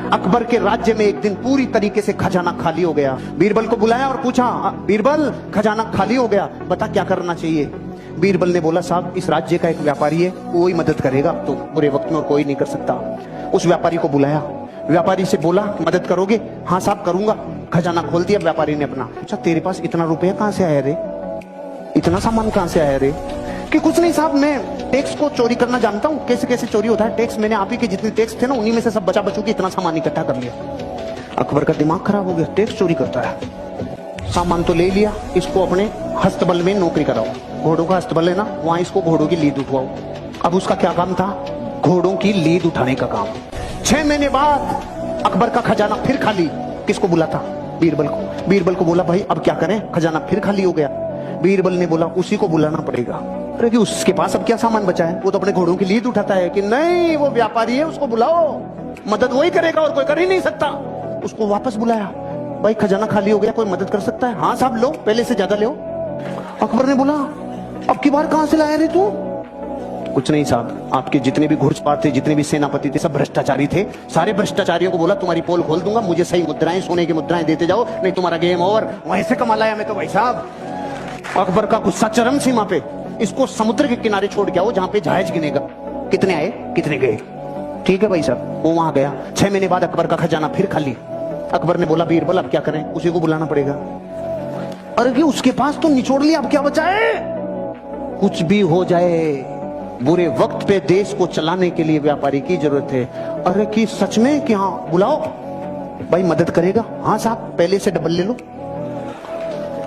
अकबर के राज्य में एक दिन पूरी तरीके से खजाना खाली हो गया। बीरबल को बुलाया और पूछा, बीरबल खजाना खाली हो गया, बता क्या करना चाहिए। बीरबल ने बोला, साहब इस राज्य का एक व्यापारी है, कोई मदद करेगा तो बुरे वक्त में और कोई नहीं कर सकता। उस व्यापारी को बुलाया, व्यापारी से बोला, मदद करोगे? हाँ साहब करूंगा। खजाना खोल दिया व्यापारी ने अपना। अच्छा तेरे पास इतना रुपया कहां से आया रे, इतना सामान कहां से आया रे? कि कुछ नहीं साहब, मैं टैक्स को चोरी करना जानता हूँ, कैसे कैसे चोरी होता है टैक्स। मैंने आप ही के जितने टैक्स थे ना उन्हीं में से सब बचा बचू के इतना सामान इकट्ठा कर लिया। अकबर का दिमाग खराब हो गया, टैक्स चोरी करता है। सामान तो ले लिया, इसको अपने हस्तबल में नौकरी कराओ। घोड़ों का हस्तबल है ना, वहां इसको घोड़ों की लीद उठवाओ। अब उसका क्या काम था? घोड़ों की लीद उठाने का काम। 6 महीने बाद अकबर का खजाना फिर खाली। किसको बुला था? बीरबल को। बीरबल को बोला, भाई अब क्या करें, खजाना फिर खाली हो गया। बीरबल ने बोला, उसी को बुलाना पड़ेगा। अरे कि उसके पास अब क्या सामान बचा है, वो तो अपने घोड़ों की लीद उठाता है। कि नहीं, वो व्यापारी है, उसको बुलाओ, मदद वही करेगा और कोई कर ही नहीं सकता। उसको वापस बुलाया, भाई खजाना खाली हो गया, कोई मदद कर सकता है? हाँ साहब लो, पहले से ज्यादा लो। अकबर ने बोला, अब की बार कहां से लाया रे तू? कुछ नहीं साहब, आपके जितने भी घुड़सवार थे, जितने भी सेनापति थे, सब भ्रष्टाचारी थे। सारे भ्रष्टाचारियों को बोला, तुम्हारी पोल खोल दूंगा, मुझे सही मुद्राएं, सोने की मुद्राएं देते जाओ, नहीं तुम्हारा गेम ओवर। वहीं से कमा लाया मैं तो भाई साहब। अकबर का गुस्सा चरम सीमा पे। इसको समुद्र के किनारे छोड़ के आओ जहां पे जहाज गिनेगा, कितने आए कितने गए। ठीक है भाई साहब, वो वहां गया। 6 महीने बाद अकबर का खजाना फिर खाली। अकबर ने बोला, बीरबल अब क्या करें? उसी को बुलाना पड़ेगा। अरे कि उसके पास तो निचोड़ लिया, अब क्या बचा है? कुछ भी हो जाए, बुरे वक्त पे देश को चलाने के लिए व्यापारी की जरूरत है। अरे कि सच में कि हाँ बुलाओ, भाई मदद करेगा? हाँ साहब, पहले से डबल ले लो।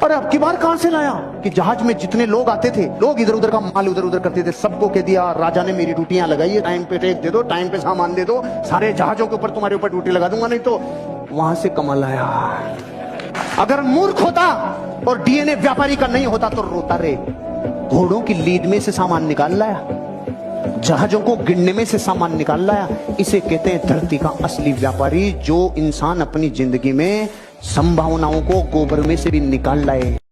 अरे अब की बार कहां से लाया? कि जहाज में जितने लोग आते थे, लोग इधर उधर का माल उधर उधर करते थे, सबको कह दिया, राजा ने मेरी ड्यूटियां लगाई है, टाइम पे टैक्स दे दो, टाइम पे सामान दे दो, सारे जहाजों के ऊपर तुम्हारे ऊपर ड्यूटी लगा दूंगा, नहीं तो। वहां से कमाल आया। अगर मूर्ख होता और डीएनए व्यापारी का नहीं होता तो रोता रे। घोड़ों की लीद में से सामान निकाल लाया, जहाजों को गिनने में से सामान निकाल लाया। इसे कहते हैं धरती का असली व्यापारी, जो इंसान अपनी जिंदगी में संभावनाओं को गोबर में से भी निकाल लाए।